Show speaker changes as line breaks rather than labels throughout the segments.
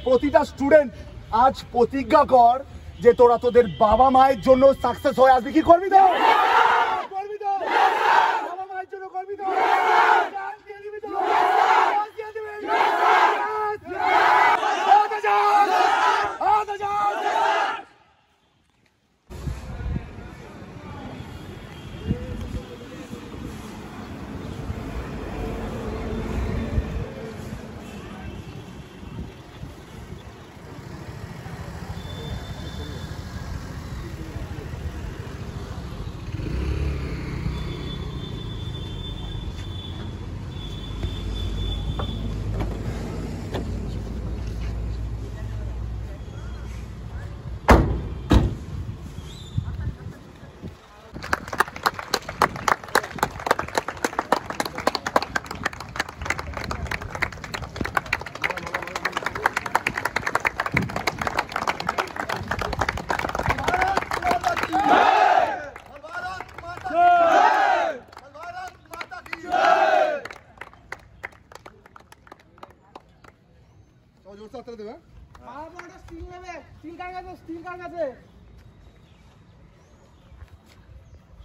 প্রতিটা স্টুডেন্ট আজ প্রতিজ্ঞা কর যে তোরা তোদের বাবা মায়ের জন্য সাকসেস হয়ে আসবি। কি করবি তো? করবি তো? বাবা মায়ের জন্য করবি তো?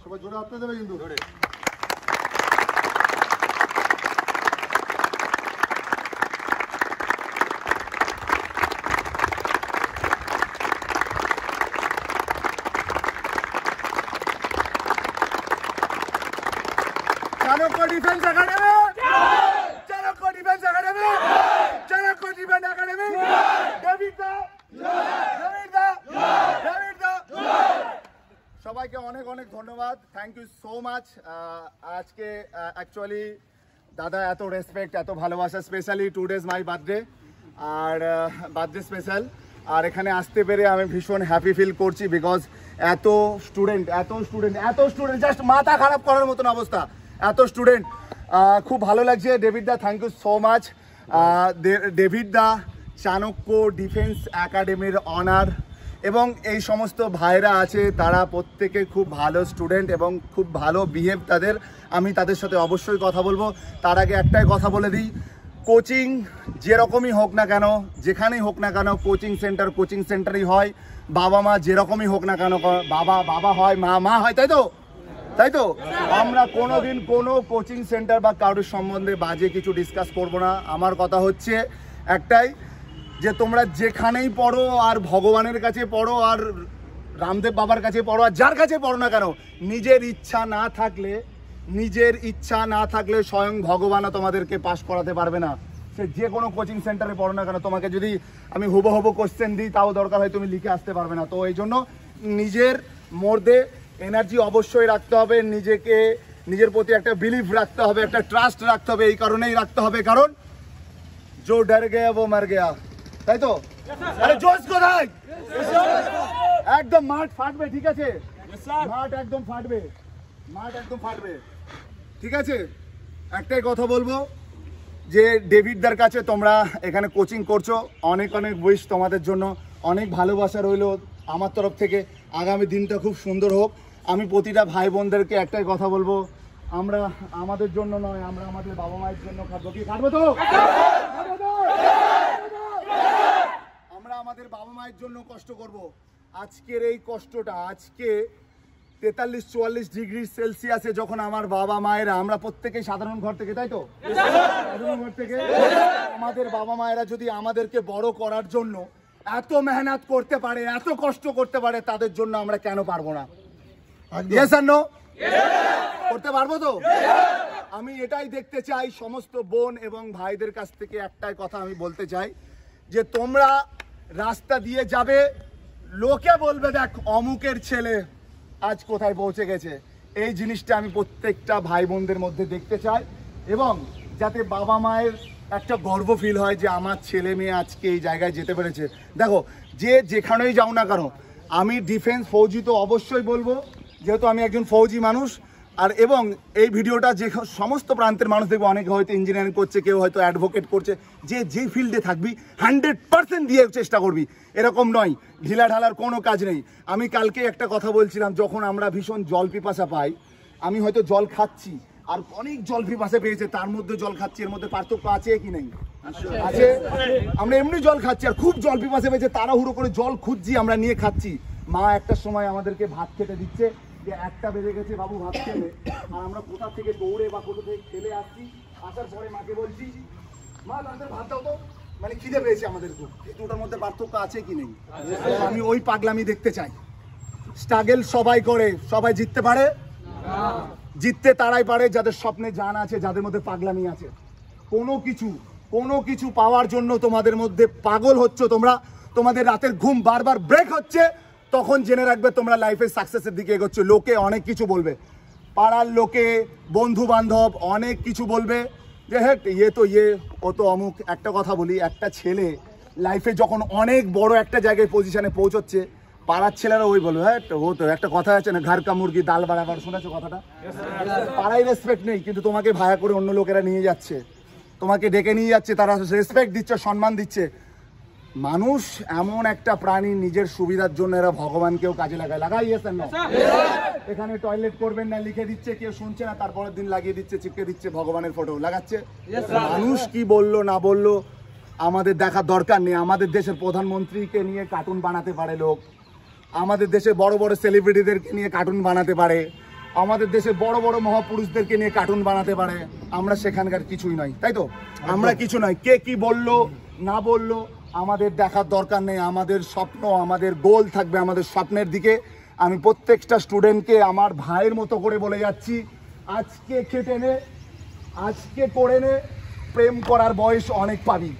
সবাই জোরে হাত দেবে কিন্তু Chanakya defence academy, Chanakya defence academy, Chanakya defence academy, David দা, ডেভিড দা, ডেভিড দা। সবাইকে অনেক অনেক ধন্যবাদ, থ্যাংক ইউ সো মাচ। আজকে অ্যাকচুয়ালি দাদা এত রেসপেক্ট, এত ভালোবাসা, স্পেশালি 2 days মাই বার্থডে, আর বার্থডে স্পেশাল। আর এখানে আসতে পেরে আমি ভীষণ হ্যাপি ফিল করছি, বিকজ এত স্টুডেন্ট এত স্টুডেন্ট এত স্টুডেন্ট, জাস্ট মাথা খারাপ করার মতন অবস্থা, এত স্টুডেন্ট। খুব ভালো লাগছে। ডেভিড দা, thank you so much. David দা, চাণক্য ডিফেন্স একাডেমির অনার এবং এই সমস্ত ভাইরা আছে, তারা প্রত্যেকে খুব ভালো স্টুডেন্ট এবং খুব ভালো বিহেভ তাদের। আমি তাদের সাথে অবশ্যই কথা বলবো। তার আগে একটাই কথা বলে দিই, কোচিং যেরকমই হোক না কেন, যেখানেই হোক না কেন, কোচিং সেন্টার কোচিং সেন্টারই হয়। বাবা মা যেরকমই হোক না কেন, বাবা বাবা হয়, মা মা হয়, তাই তো? তাই তো? আমরা কোনোদিন কোনো কোচিং সেন্টার বা কারোর সম্বন্ধে বাজে কিছু ডিসকাস করব না। আমার কথা হচ্ছে একটাই, যে তোমরা যেখানেই পড়ো, আর ভগবানের কাছে পড়ো, আর রামদেব বাবার কাছে পড়ো, আর যার কাছে পড়ো না কেন, নিজের ইচ্ছা না থাকলে স্বয়ং ভগবানও তোমাদেরকে পাস করাতে পারবে না। সে যে কোনো কোচিং সেন্টারে পড়ো না কেন, তোমাকে যদি আমি হুবহু কোশ্চেন দিই, তাও দরকার হয় তুমি লিখে আসতে পারবে না। তো এই জন্য নিজের মধ্যে এনার্জি অবশ্যই রাখতে হবে, নিজের প্রতি একটা বিলিভ রাখতে হবে, একটা ট্রাস্ট রাখতে হবে। এই কারণেই রাখতে হবে, কারণ জো ডর গয়া वो मर गया, তাই তো? আরে জোশ কোথায়? একদম মাঠ ফাটবে, ঠিক আছে? মাঠ একদম ফাটবে, মাঠ একদম ফাটবে, ঠিক আছে? একটাই কথা বলবো, যে ডেভিডদার কাছে তোমরা এখানে কোচিং করছো, অনেক অনেক উইশ তোমাদের জন্য, অনেক ভালোবাসা রইলো আমার তরফ থেকে। আগামী দিনটা খুব সুন্দর হোক। আমি প্রতিটা ভাই বোনদেরকে একটাই কথা বলবো, আমরা আমাদের জন্য নয়, আমরা আমাদের বাবা মায়ের জন্য খাটবো। কি খাটবো তো? আমরা আমাদের বাবা মায়ের জন্য কষ্ট করব। আজকের এই কষ্টটা, আজকে 43-44 ডিগ্রি সেলসিয়াসে যখন আমার বাবা মায়েরা, আমরা প্রত্যেকেই সাধারণ ঘর থেকে, তাই তো? সাধারণ ঘর থেকে আমাদের বাবা মায়েরা যদি আমাদেরকে বড় করার জন্য এত মেহনত করতে পারে, এত কষ্ট করতে পারে, তাদের জন্য আমরা কেন পারবো না? ইয়েস আর নো? করতে পারবো তো? আমি এটাই দেখতে চাই সমস্ত বোন এবং ভাইদের কাছ থেকে। একটাই কথা আমি বলতে চাই, যে তোমরা রাস্তা দিয়ে যাবে, লোকে বলবে দেখ অমুকের ছেলে আজ কোথায় পৌঁছে গেছে। এই জিনিসটা আমি প্রত্যেকটা ভাই বোনদের মধ্যে দেখতে চাই, এবং যাতে বাবা মায়ের একটা গর্ব ফিল হয় যে আমার ছেলে মেয়ে আজকে এই জায়গায় যেতে পেরেছে। দেখো, যে যেখানেই যাও না কেন, আমি ডিফেন্স ফৌজি তো অবশ্যই বলবো, যেহেতু আমি একজন ফৌজি মানুষ। আর এবং এই ভিডিওটা যে সমস্ত প্রান্তের মানুষ দেখবে, অনেকে হয়তো ইঞ্জিনিয়ারিং করছে, কেউ হয়তো অ্যাডভোকেট করছে, যে ফিল্ডে থাকবি 100% দিয়ে চেষ্টা করবি, এরকম নয়, ঢিলা ঢালার কোনো কাজ নেই। আমি কালকে একটা কথা বলছিলাম, যখন আমরা ভীষণ জল পিপাসা পাই, আমি হয়তো জল খাচ্ছি, আর অনেক জল পিপাসা পেয়েছে, তার মধ্যে জল খাচ্ছি, এর মধ্যে পার্থক্য আছে কি নেই? আছে। আমরা এমনি জল খাচ্ছি, আর খুব জল পিপাসে পেয়েছে, তাড়াহুড়ো করে জল খুঁজছি, আমরা নিয়ে খাচ্ছি। মা একটা সময় আমাদেরকে ভাত খেতে দিচ্ছে, যে 1টা বেজে গেছে বাবু ভাত খেলে, আর আমরা কোথা থেকে দৌড়ে বা কোথা থেকে খেলে আসছি। আসার পরে মাকে বলছি, মা তাদের ভাত দাও তো, মানে খিদে পেয়েছে আমাদের খুব। কিন্তু ওটার মধ্যে পার্থক্য আছে কি নেই? আমি ওই পাগলামি দেখতে চাই। স্ট্রাগল সবাই করে, সবাই জিততে পারে? জিততে তারাই পারে যাদের স্বপ্নে জান আছে, যাদের মধ্যে পাগলামি আছে। কোনো কিছু পাওয়ার জন্য তোমাদের মধ্যে পাগল হচ্ছে তোমরা, তোমাদের রাতের ঘুম বারবার ব্রেক হচ্ছে, তখন জেনে রাখবে তোমরা লাইফের সাকসেসের দিকে এগোচ্ছ। লোকে অনেক কিছু বলবে, পাড়ার লোকে, বন্ধু বান্ধব অনেক কিছু বলবে যে হ্যাঁ ও তো অমুক। একটা কথা বলি, একটা ছেলে লাইফে যখন অনেক বড় একটা জায়গায় পজিশনে পৌঁছচ্ছে, পাড়ার ছেলেরা ওই বলবে হ্যাঁ ও তো, একটা কথা আছে না, ঘর কা মুরগি ডাল বাড়াবার, শুনেছো কথাটা? পাড়ায় রেসপেক্ট নেই, কিন্তু তোমাকে ভায়া করে অন্য লোকেরা নিয়ে যাচ্ছে, তোমাকে ডেকে নিয়ে যাচ্ছে, তারা রেসপেক্ট দিচ্ছে, সম্মান দিচ্ছে। মানুষ এমন একটা প্রাণী, নিজের সুবিধার জন্য এরা ভগবানকেও কাজে লাগাইয়েছেন না। এখানে টয়লেট করবেন না লিখে দিচ্ছে, কেউ শুনছে না, তারপরের দিন লাগিয়ে দিচ্ছে, চিপকে দিচ্ছে, ভগবানের ফটো লাগাচ্ছে। মানুষ কি বললো না বললো আমাদের দেখার দরকার নেই। আমাদের দেশের প্রধানমন্ত্রীকে নিয়ে কার্টুন বানাতে পারে লোক, আমাদের দেশে বড় বড় সেলিব্রিটিদেরকে নিয়ে কার্টুন বানাতে পারে, আমাদের দেশে বড় বড় মহাপুরুষদেরকে নিয়ে কার্টুন বানাতে পারে। আমরা সেখানকার কিছুই নয়, তাই তো? আমরা কিছু নয়। কে কি বললো না বললো আমাদের দেখার দরকার নেই। আমাদের স্বপ্ন, আমাদের গোল থাকবে আমাদের স্বপ্নের দিকে। আমি প্রত্যেকটা স্টুডেন্টকে আমার ভাইয়ের মতো করে বলে যাচ্ছি, আজকে খেটে নে, আজকে করে নে। প্রেম করার বয়স অনেক পাবি,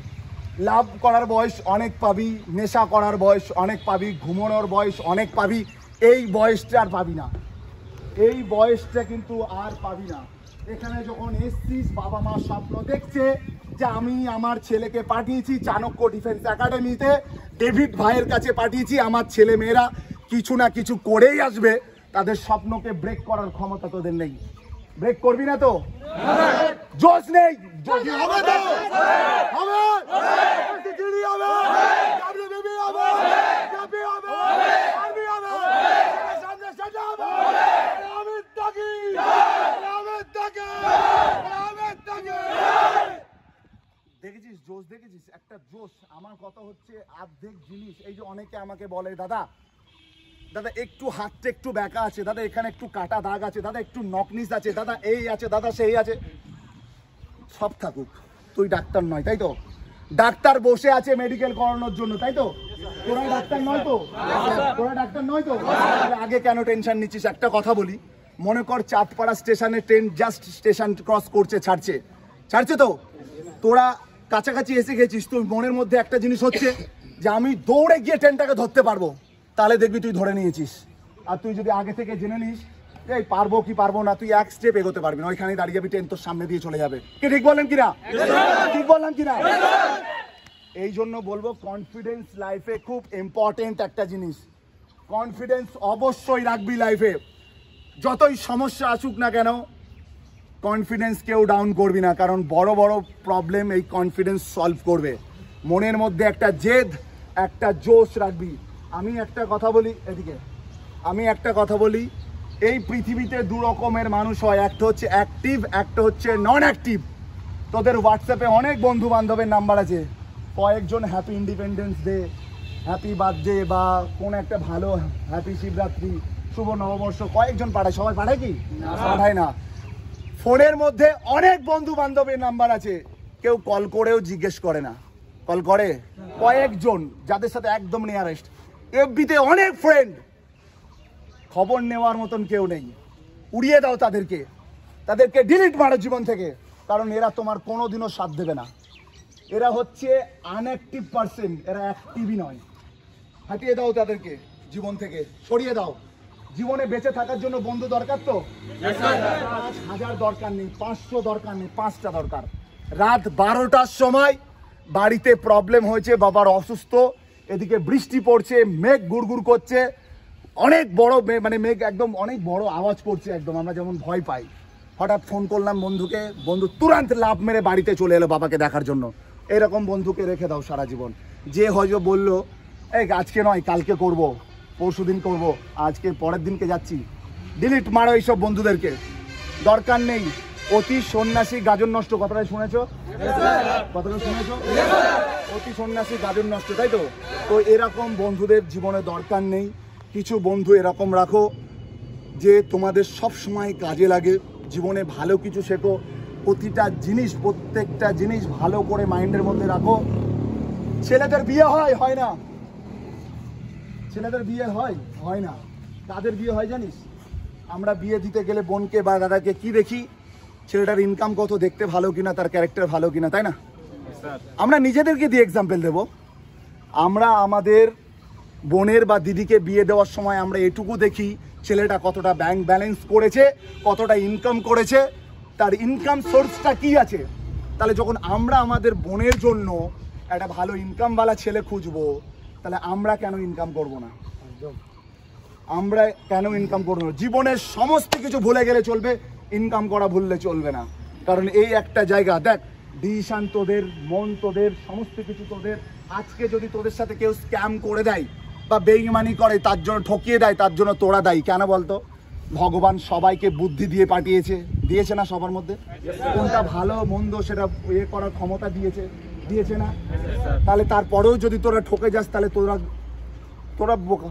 লাভ করার বয়স অনেক পাবি, নেশা করার বয়স অনেক পাবি, ঘুমানোর বয়স অনেক পাবি। এই বয়সটা আর পাবি না, এই বয়সটা কিন্তু আর পাবি না। এখানে যখন এসছিস, বাবা মা স্বপ্ন দেখছে যে আমি আমার ছেলেকে পাঠিয়েছি চাণক্য ডিফেন্স একাডেমিতে, ডেভিড ভাইয়ের কাছে পাঠিয়েছি, আমার ছেলে মেয়েরা কিছু না কিছু করেই আসবে। তাদের স্বপ্নকে ব্রেক করার ক্ষমতা তোদের নেই। ব্রেক করবি না তো? জোশ নেই? হবে তো, হবে, দেখেছিস জোশ, দেখেছিস একটা জোশ। আমার কথা হচ্ছে অর্ধেক জিনিস, এই যে অনেকে আমাকে বলে দাদা একটু হাতটা একটু ব্যাকা আছে, দাদা এখানে একটু কাটা দাগ আছে, দাদা একটু নকনিস আছে, দাদা এই আছে, দাদা সেই আছে। সব থাকুক, তুই ডাক্তার নয়, তাই তো? ডাক্তার বসে আছে মেডিকেল করানোর জন্য, তাই তো? তোরা ডাক্তার নয় তো? তোরা ডাক্তার নয় তো? আগে কেন টেনশন নিচ্ছিস? একটা কথা বলি, মনে কর চাঁদপাড়া স্টেশনে ট্রেন জাস্ট স্টেশন ক্রস করছে, ছাড়ছে তো, তোরা কাছাকাছি এসে গেছিস, তুই মনের মধ্যে একটা জিনিস হচ্ছে যে আমি দৌড়ে গিয়ে ট্রেনটাকে ধরতে পারবো, তাহলে দেখবি তুই ধরে নিয়েছিস। আর তুই যদি আগে থেকে জেনে নিস এই পারবো কি পারবো না, তুই এক স্টেপ এগোতে পারবি না, ওইখানে দাঁড়িয়ে যাবি, ট্রেন তোর সামনে দিয়ে চলে যাবে। কি ঠিক বললেন কিনা? ঠিক বললাম কিনা? এই জন্য বলবো কনফিডেন্স লাইফে খুব ইম্পর্টেন্ট একটা জিনিস। কনফিডেন্স অবশ্যই রাখবি লাইফে, যতই সমস্যা আসুক না কেন কনফিডেন্স কেউ ডাউন করবি না, কারণ বড় বড় প্রবলেম এই কনফিডেন্স সলভ করবে। মনের মধ্যে একটা জেদ, একটা জোশ রাখবি। আমি একটা কথা বলি, এই পৃথিবীতে দু রকমের মানুষ হয়, একটা হচ্ছে অ্যাক্টিভ, একটা হচ্ছে নন অ্যাক্টিভ। তোদের হোয়াটসঅ্যাপে অনেক বন্ধু বান্ধবের নাম্বার আছে, কয়েকজন happy independence day, happy birthday বা কোন একটা ভালো হ্যাপি শিবরাত্রি, শুভ নববর্ষ কয়েকজন পাঠায়, সবাই পাঠায় কি? পাঠায় না। ফোনের মধ্যে অনেক বন্ধু বান্ধবের নাম্বার আছে, কেউ কল করেও জিজ্ঞেস করে না। কল করে কয়েকজন, যাদের সাথে একদম নিয়ারেস্ট। এফবিতে অনেক ফ্রেন্ড, খবর নেওয়ার মতন কেউ নেই। উড়িয়ে দাও তাদেরকে ডিলিট মারো জীবন থেকে, কারণ এরা তোমার কোনোদিনও সাথ দেবে না। এরা হচ্ছে আনঅ্যাক্টিভ পারসন, এরা অ্যাক্টিভই নয়। হাঁটিয়ে দাও তাদেরকে জীবন থেকে, সরিয়ে দাও। জীবনে বেঁচে থাকার জন্য বন্ধু দরকার তো? 1000 দরকার নেই, 500 দরকার নেই, 5টা দরকার। রাত 12টার সময় বাড়িতে প্রবলেম হয়েছে, বাবার অসুস্থ, এদিকে বৃষ্টি পড়ছে, মেঘ গুড়গুড় করছে, অনেক বড় মানে মেঘ একদম অনেক বড় আওয়াজ করছে, একদম আমরা যেমন ভয় পাই। হঠাৎ ফোন করলাম বন্ধুকে, বন্ধু তুরন্ত লাভ মেরে বাড়িতে চলে এলো বাবাকে দেখার জন্য। এরকম বন্ধুকে রেখে দাও সারা জীবন। যে হয়তো বললো এই আজকে নয় কালকে করব, পরশু দিন করব, আজকে পরের দিনকে যাচ্ছি, ডিলিট মারো এইসব বন্ধুদেরকে, দরকার নেই। অতি সন্ন্যাসী গাজন নষ্ট, কথাটা শুনেছো? কথাটা শুনেছো? অতি সন্ন্যাসী গাজন নষ্ট, তাই তো? তো এরকম বন্ধুদের জীবনে দরকার নেই। কিছু বন্ধু এরকম রাখো যে তোমাদের সব সময় কাজে লাগে, জীবনে ভালো কিছু শেখো, প্রতিটা জিনিস, প্রত্যেকটা জিনিস ভালো করে মাইন্ডের মধ্যে রাখো। ছেলেদের বিয়ে হয় না? ছেলেদের বিয়ে হয় না? তাদের বিয়ে হয় জানিস? আমরা বিয়ে দিতে গেলে বোনকে বা দাদাকে কি দেখি? ছেলেটার ইনকাম কত, দেখতে ভালো কিনা, তার ক্যারেক্টার ভালো কিনা, তাই না? আমরা নিজেদেরকে দিয়ে এক্সাম্পল দেব। আমরা আমাদের বোনের বা দিদিকে বিয়ে দেওয়ার সময় আমরা এটুকু দেখি ছেলেটা কতটা ব্যাংক ব্যালেন্স করেছে, কতটা ইনকাম করেছে, তার ইনকাম সোর্সটা কি আছে। তাহলে যখন আমরা আমাদের বোনের জন্য একটা ভালো ইনকামওয়ালা ছেলে খুঁজবো, তাহলে আমরা কেন ইনকাম করব না? আমরা কেন ইনকাম করবো না? জীবনের সমস্ত কিছু ভুলে গেলে চলবে, ইনকাম করা ভুললে চলবে না। কারণ এই একটা জায়গা, দেখ, ডিসিশন তোদের, মন তোদের, সমস্ত কিছু তোদের। আজকে যদি তোদের সাথে কেউ স্ক্যাম করে দেয় বা বেইমানি করে, তার জন্য ঠকিয়ে দেয়, তার জন্য তোরা দায়ী কেন বলতো? ভগবান সবাইকে বুদ্ধি দিয়ে দিয়েছে না? সবার মধ্যে কোনটা ভালো মন্দ সেটা করার ক্ষমতা দিয়েছে না? তাহলে তারপরেও যদি তোরা ঠকে যাস, তাহলে তোরা বোকা।